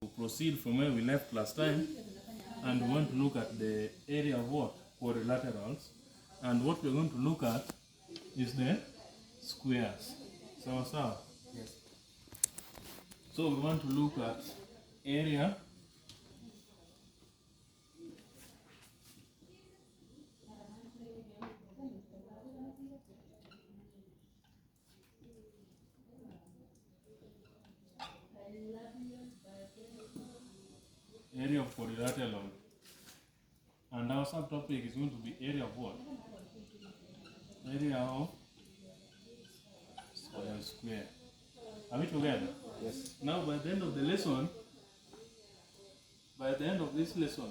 Proceed from where we left last time, and we want to look at the area of what? Quadrilaterals. And what we're going to look at is the squares. So, Yes. so we want to look at area of quadrilateral. And our subtopic is going to be area of what? Area of square. Are we together? Yes. Now by the end of the lesson, by the end of this lesson,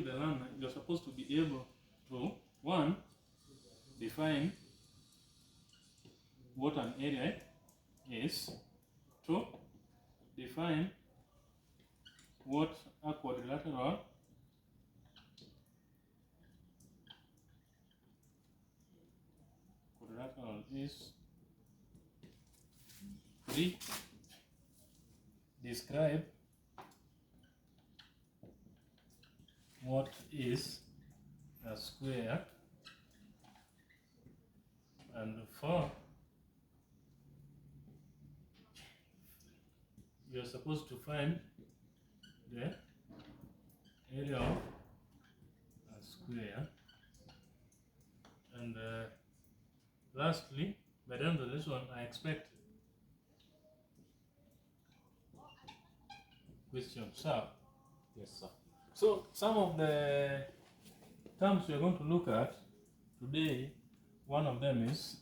the learner, you're supposed to be able to, one, define what an area is, two, define what a quadrilateral is, three, describe what is a square, and four, you're supposed to find the area of a square, and lastly, by the end of this one, I expect questions. Sir? Yes, sir. So some of the terms we are going to look at today, one of them is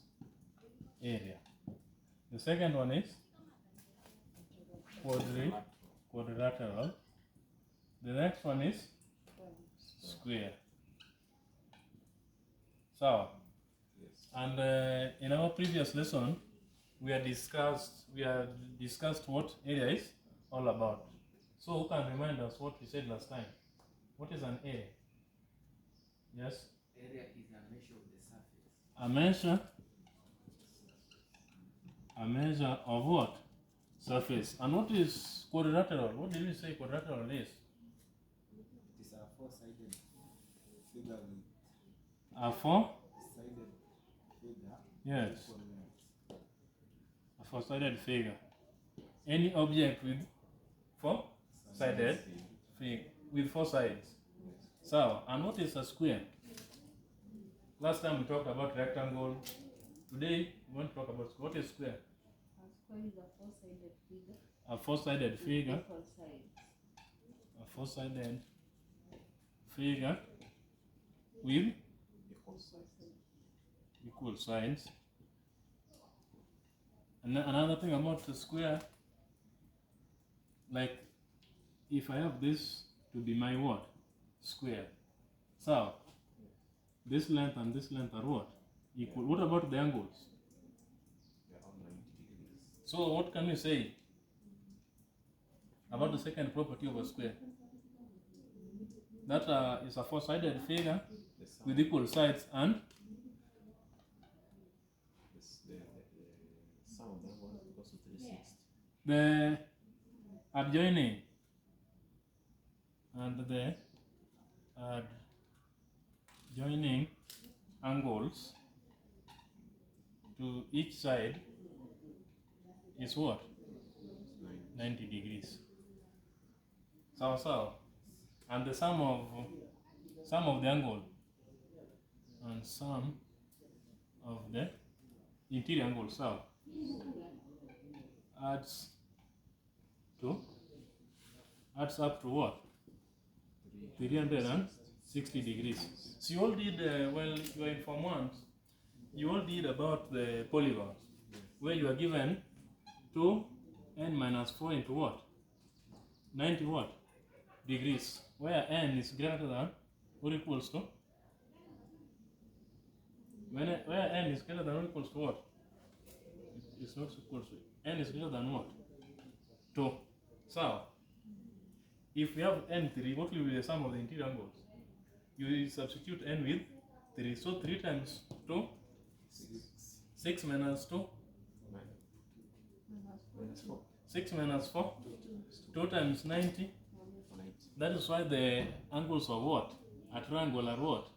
area. The second one is quadrilateral. The next one is square. So, Yes. and in our previous lesson, we had discussed what area is all about. So who can remind us what we said last time? What is an area? Yes? Area is a measure of the surface. A measure of what? Surface. And what is quadrilateral? What did we say quadrilateral is? It is a four-sided figure with A four-sided figure. Yes. Equal lengths. A four-sided figure. Any object with four-sided figure with four sides. Yes. So, and what is a square? Last time we talked about rectangle. Today we want to talk about what is square. A square is a four-sided figure. A four-sided figure. Equal sides. A four-sided figure with equal sides. And another thing about the square, like if I have this to be my what? Square. So this length and this length are what? Equal. What about the angles? They are 90 degrees. So what can we say about the second property of a square? That is a four-sided figure The sum, with equal sides, and the sum of the angles equals to 360. the adjoining and the adjoining angles to each side is what? 90 degrees. So, and the sum of the angle and sum of the interior angle, so adds up to what? 360 degrees. So you all did, well, you are in Form 1, you all did about the polygons, where you are given 2n minus 4 into what? 90 what? Degrees, where n is greater than or equals to where n is greater than or equals to what? It's not equals to. N is greater than what? 2. So, if we have n3, what will be the sum of the interior angles? You will substitute n with 3. So 3 times 2, 6 minus 2, Minus 4. 6 minus 4, 2 times 90. That is why the angles of what? A triangle are what?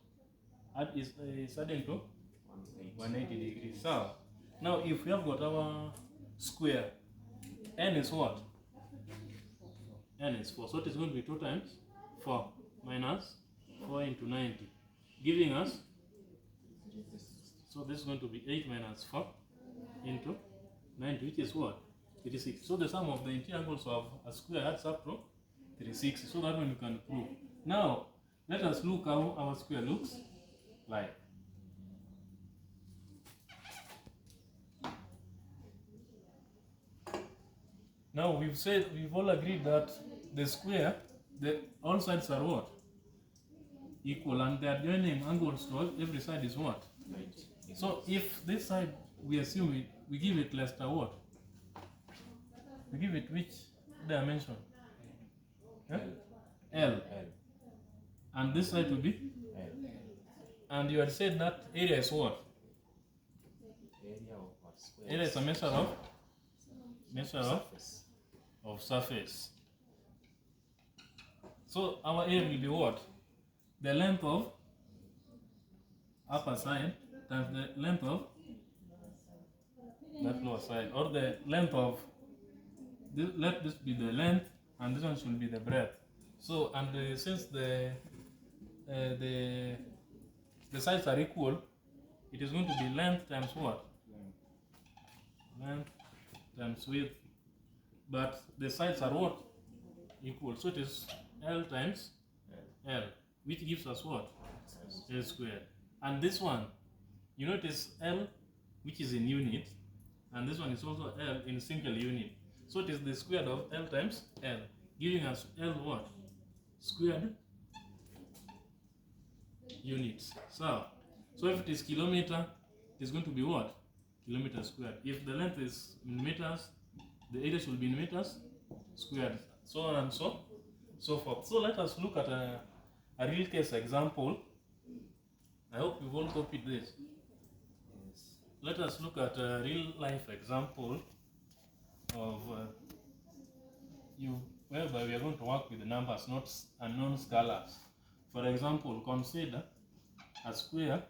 Is adding to 180 degrees. So, now if we have got our square, n is what? N is 4. So it is going to be 2 times 4 minus 4 into 90, giving us, so this is going to be 8 minus 4 into 90, which is what? 36. So the sum of the interior angles of a square adds up to 36. So that one you can prove. Now, let us look how our square looks like. Now we've all agreed that the square, all sides are what? Equal, and the adjoining angles to every side is what? So if this side, we assume it, we give it less than what? We give it which dimension? L. L. And this side will be? L. And you had said that area is what? Area of what square? Area is a measure of surface. So our area will be what? The length of upper side times the length of that lower side, or the length of this, let this be the length, and this one should be the breadth. So, and since the sides are equal, it is going to be length times what? Length times width. But the sides are what? Equal. So it is L times L, which gives us what? L squared. And this one, you know, it is L, which is in unit, and this one is also L in single unit. So it is the square of L times L, giving us L what? Squared units. So if it is kilometer, it is going to be what? Kilometer squared. If the length is in meters, the area should be in meters squared. So on and so forth. So let us look at a real case example. I hope you've all copied this. Yes. Let us look at a real life example of whereby we are going to work with the numbers, not unknown scalars. For example, consider a square.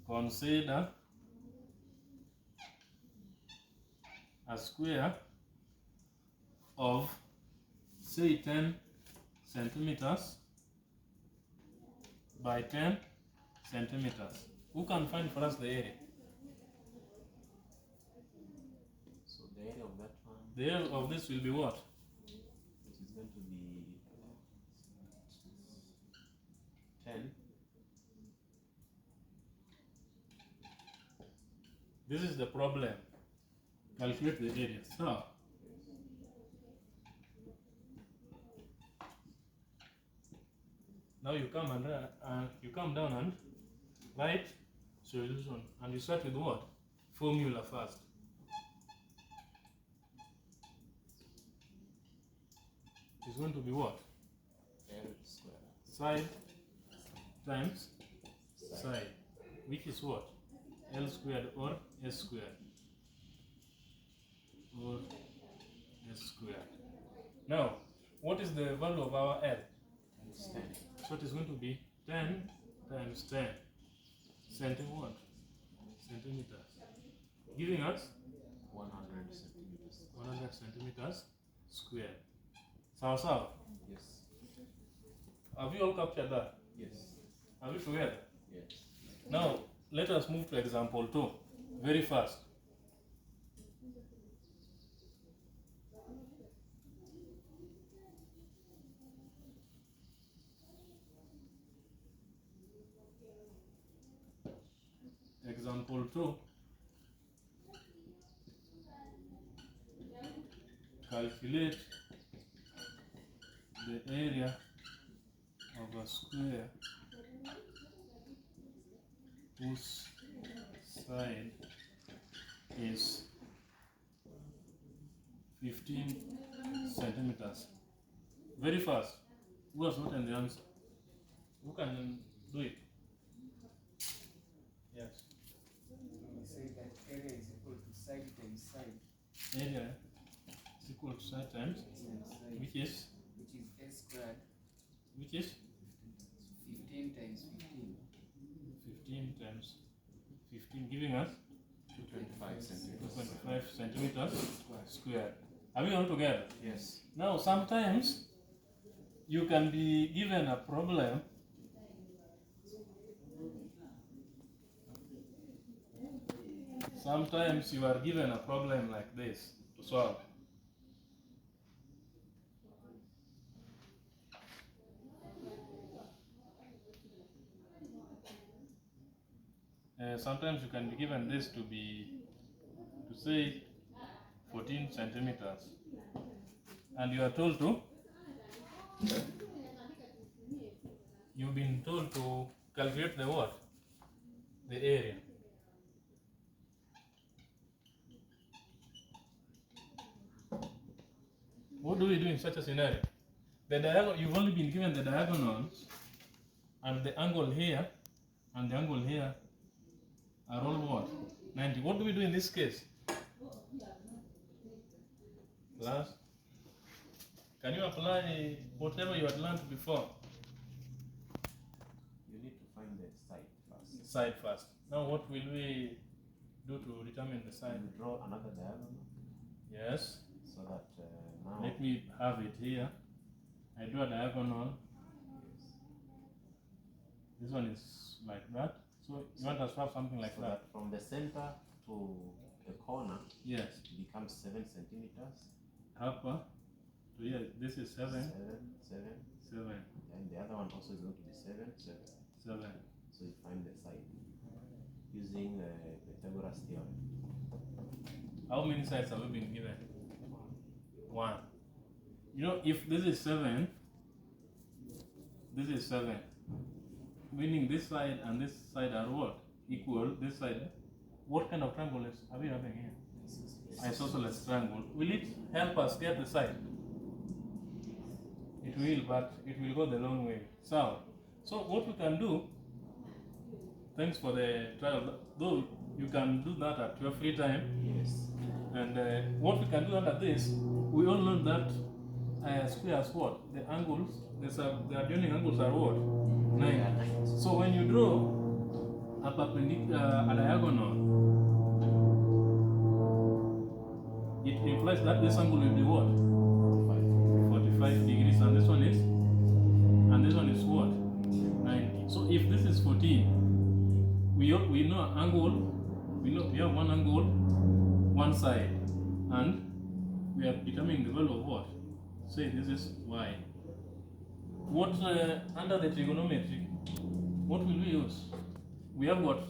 Consider a square of, say, 10 centimeters by 10 centimeters. Who can find for us the area? So the area of that one, The area of this will be what? which is going to be 10. This is the problem. Calculate the area. So, now you come and you come down and write solution, and you start with what? Formula first. It's going to be what? L square. Side times side, which is what? L squared or S squared. Or S squared. Now, what is the value of our L? It's 10. So it is going to be 10 times 10 centimeters, giving us 100 centimeters. 100 centimeters squared. So, Yes. have you all captured that? Yes. Are we together? Yes. Now, let us move to example 2 very fast. Example 2. Calculate the area of a square whose side is 15 centimeters. Very fast. Who has written the answer? Who can do it? Yes. We say that area is equal to side times side. Area is equal to side times, Side, which is s squared. 15 times 15. 15 times 15, giving us 225 centimeters. 225 centimeters squared. Are we all together? Yes. Now, sometimes you can be given a problem Sometimes you are given a problem like this to solve. Sometimes you can be given this to say 14 centimeters, and you are told to, you've been told to calculate the what? The area. What do we do in such a scenario? You've only been given the diagonals, and the angle here and the angle here are all what? 90. What do we do in this case? Class, can you apply whatever you had learned before? You need to find the side first. Side first. Now what will we do to determine the side? You draw another diagonal Yes. so that now Let me have it here. I draw a diagonal. This one is like that. So you want us to have something like so that? that from the center to the corner Yes. it becomes 7 centimeters. Upper to here. This is 7. 7. 7. And the other one also is going to be 7. 7. 7. So you find the side using Pythagoras theorem. How many sides have we been given? 1. You know, if this is 7, this is 7. Meaning this side and this side are what? Equal. This side. What kind of triangle are we having here? Isosceles triangle. Will it help us get the side? It will, but it will go the long way south. So what we can do, thanks for the trial, though you can do that at your free time. Yes. And what we can do under this, we all know that squares what? The angles, the adjoining angles are what? 9. So when you draw a perpendicular, a diagonal, it implies that this angle will be what? 45 degrees, and this one is what? 90. So if this is 14, we know an angle, we have one angle, one side, and we are determining the value of what? Say this is y. What under the trigonometry, what will we use? We have what?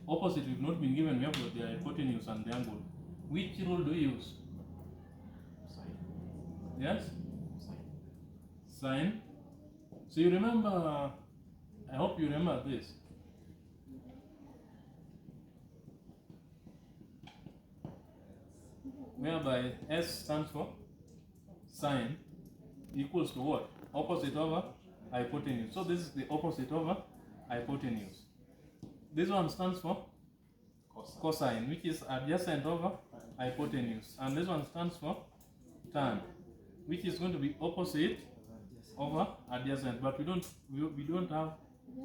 Opposite we've not been given, we have got the hypotenuse and the angle. Which rule do we use? Sine. Yes? Sine. Sine. So you remember, I hope you remember this. Whereby S stands for sine equals to what? Opposite over hypotenuse. So this is the opposite over hypotenuse. This one stands for cosine, which is adjacent over hypotenuse. And this one stands for tan, which is going to be opposite over adjacent. But we don't have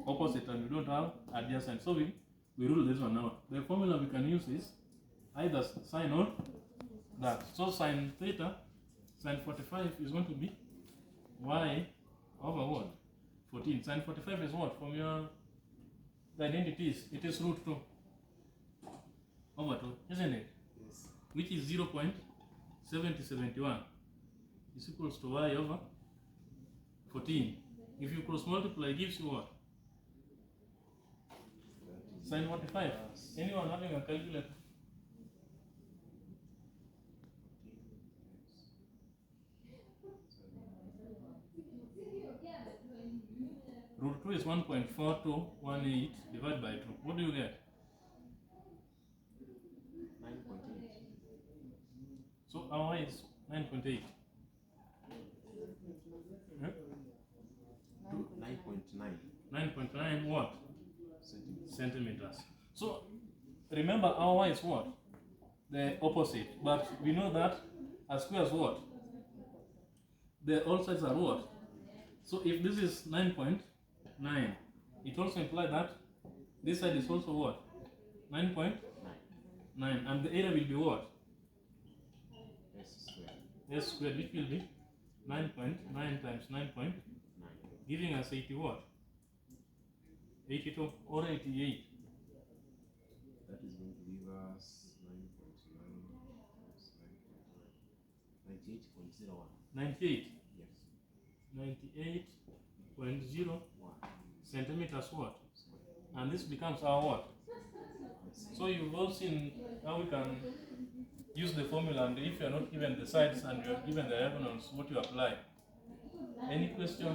opposite and we don't have adjacent. So we rule this one out. The formula we can use is either sine or that. So sine theta, sine 45 is going to be y over what? 14. Sine 45 is what? From your identities, it is root 2 over 2, isn't it? Yes. Which is 0.7071 is equals to y over 14. If you cross multiply, it gives you what? Sine 45. Anyone having a calculator? Root 2 is 1 1.4218 divided by 2. What do you get? 9.8. So our y is 9.8. Yeah? 9.9 9.9 what? centimeters. Centimeters. So remember our y is what? The opposite. But we know that a square is what? All sides are what? So if this is 9.9, it also implies that this side is also what? 9.9. And the area will be what? S squared. S squared, which will be 9.9 times 9 point, 9. giving us 80 what? 82 or 88. That is going to give us 9.9 times 9.9. 98.01. 98. Yes. 98.01 1 centimeters what? squared. And this becomes our what? Yes. So you've all seen how we can use the formula, and if you're not given the sides and you're given the diagonals, what you apply. Any question? I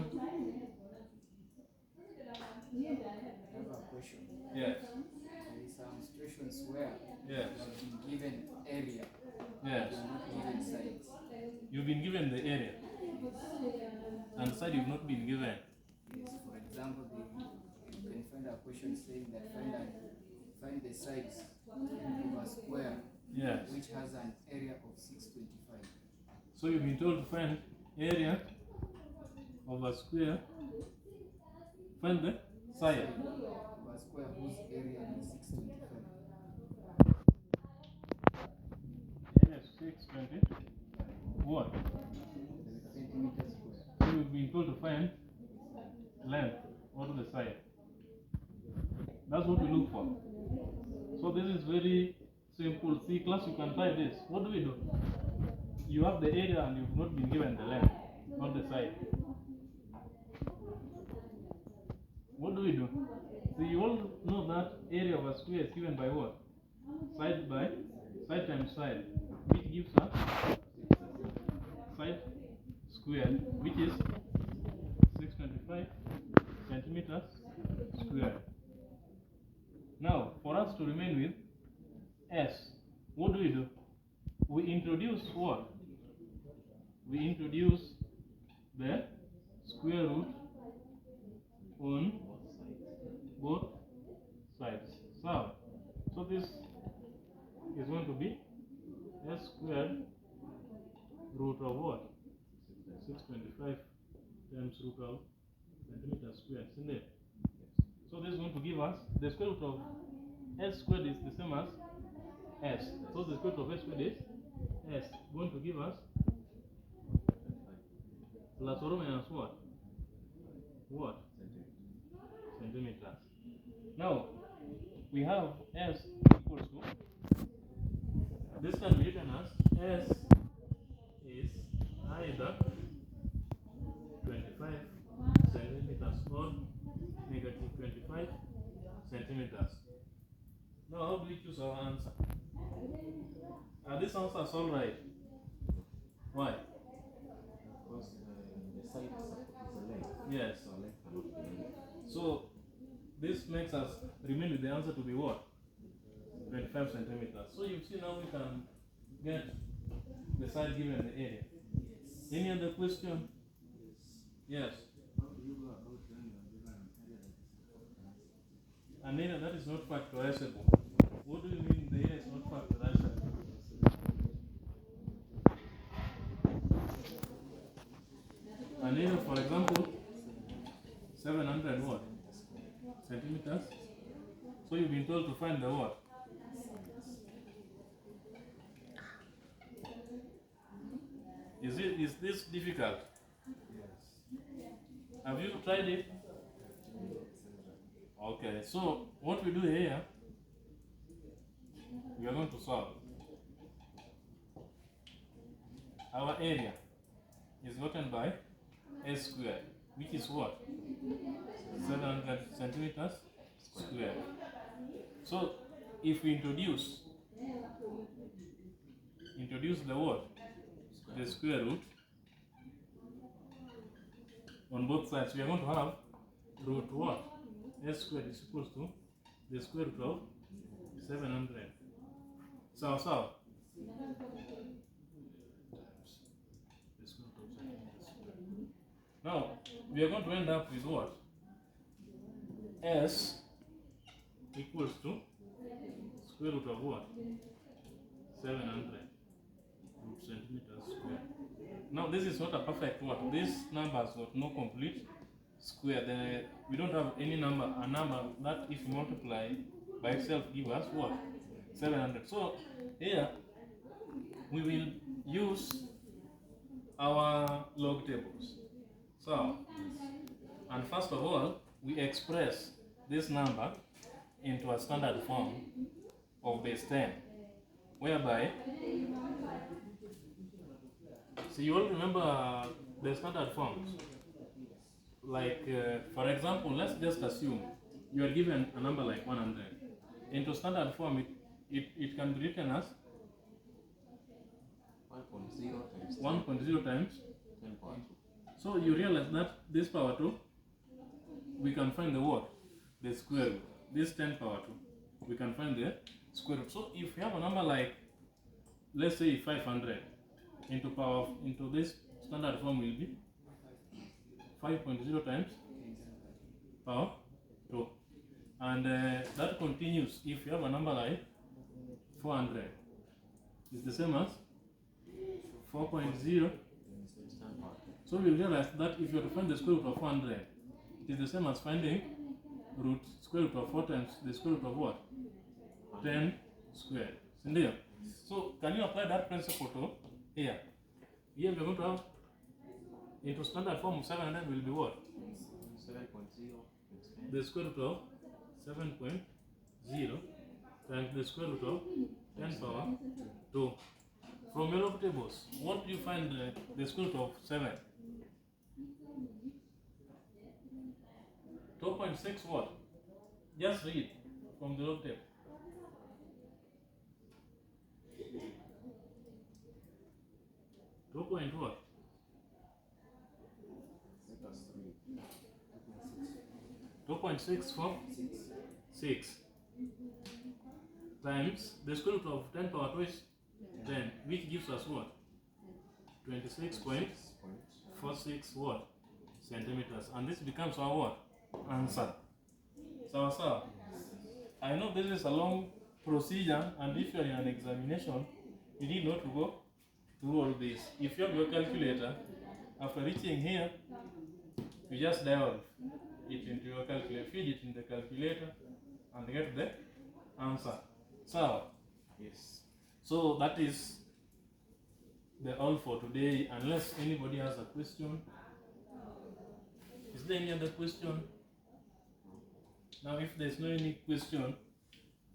have a question. Yes. There is some situations where Yes. you have been given area, Yes. you are not given sides. You've been given the area, and side you've not been given. Yes, for example, you can find a question saying that find the sides of a square Yes. which has an area of 625. So you've been told to find area of a square. Find the side. Of a square whose area is 625. Area is 620. What? Centimeter square. So you've been told to find length or the side. That's what we look for. So this is very simple. See, class, you can try this. What do we do? You have the area and you've not been given the length or the side. What do we do? So you all know that area of a square is given by what? Side times side, which gives us side squared, which is 625 centimeters squared. Now, for us to remain with S, what do? We introduce what? We introduce the square root on both sides. So this is going to be S squared root of what? 625 times root of centimeters squared, isn't it? So this is going to give us the square root of S squared is the same as S. So the square root of S squared is S. Going to give us plus or minus what? What? Centimeters. Now we have S equals to, this can be written as S is either 25 centimeters or negative 25 centimeters. Now how do we choose our answer? Are these answers all right? Why? Because the side is the length. Yes. So length cannot be anything. So this makes us remain with the answer to be what? 25 centimeters. So you see now we can get the side given the area. Any other question? Yes. How do you go about when you are given an area that is An area that is not factorizable. What do you mean the area is not factorizable? An area, for example, 700 what? Centimeters. So you've been told to find the what? Is this difficult? Have you tried it? Okay, so what we do here, we are going to solve. Our area is gotten by S squared, which is what? 700 centimeters squared. So if we introduce the what? The square root on both sides, we are going to have root what? S squared is equals to the square root of 700. So, the square root of 700. Now, we are going to end up with what? S equals to square root of what? 700 centimeters square. Now, this is not a perfect what? This number has got no complete square. We don't have any number, a number that if you multiply by itself give us what? 700. So, here we will use our log tables. So, and first of all, we express this number into a standard form of base 10, whereby, so you all remember the standard forms. Like, for example, let's just assume you are given a number like 100. Into standard form, it can be written as 1.0 times 10 power 2. So you realize that this power 2, we can find the what? The square root. This 10 power 2, we can find the square root. So if you have a number like, let's say 500, into this standard form will be 5.0 times power 2. And that continues if you have a number like 400. It's the same as 4.0. So we realize that if you are to find the square root of 400, it is the same as finding square root of 4 times the square root of what? 10 squared. Sindio? So can you apply that principle to here? Here we are going to have into standard form of 700 will be what? 7.0. The square root of 7.0 times the square root of 10 power 2. From your log tables, what do you find the square root of 7? 2.6 what? Just read from the log table. 2 point what? 2.6 for 6 times the square root of 10 power 2 is 10, which gives us what? 26.46 what? Centimeters. And this becomes our what? Answer. So, I know this is a long procedure, and if you are in an examination, you need not to go through all this. If you have your calculator, after reaching here, you just dial it into your calculator, feed it in the calculator, and get the answer. So, Yes. so that is the all for today, unless anybody has a question. Is there any other question? Now, if there's no any question,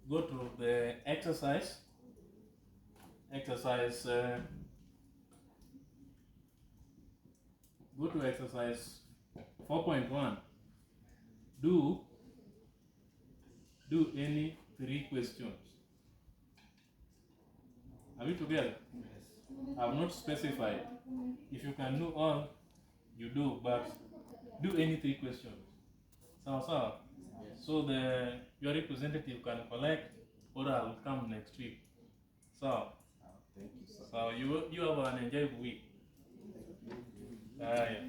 go to the exercise. Go to exercise 4.1. Do any 3 questions. Are we together? I have not specified. If you can do all, you do, but do any 3 questions. So your representative can collect, or I will come next week. So Thank you, sir. you have an enjoyable week. Yeah.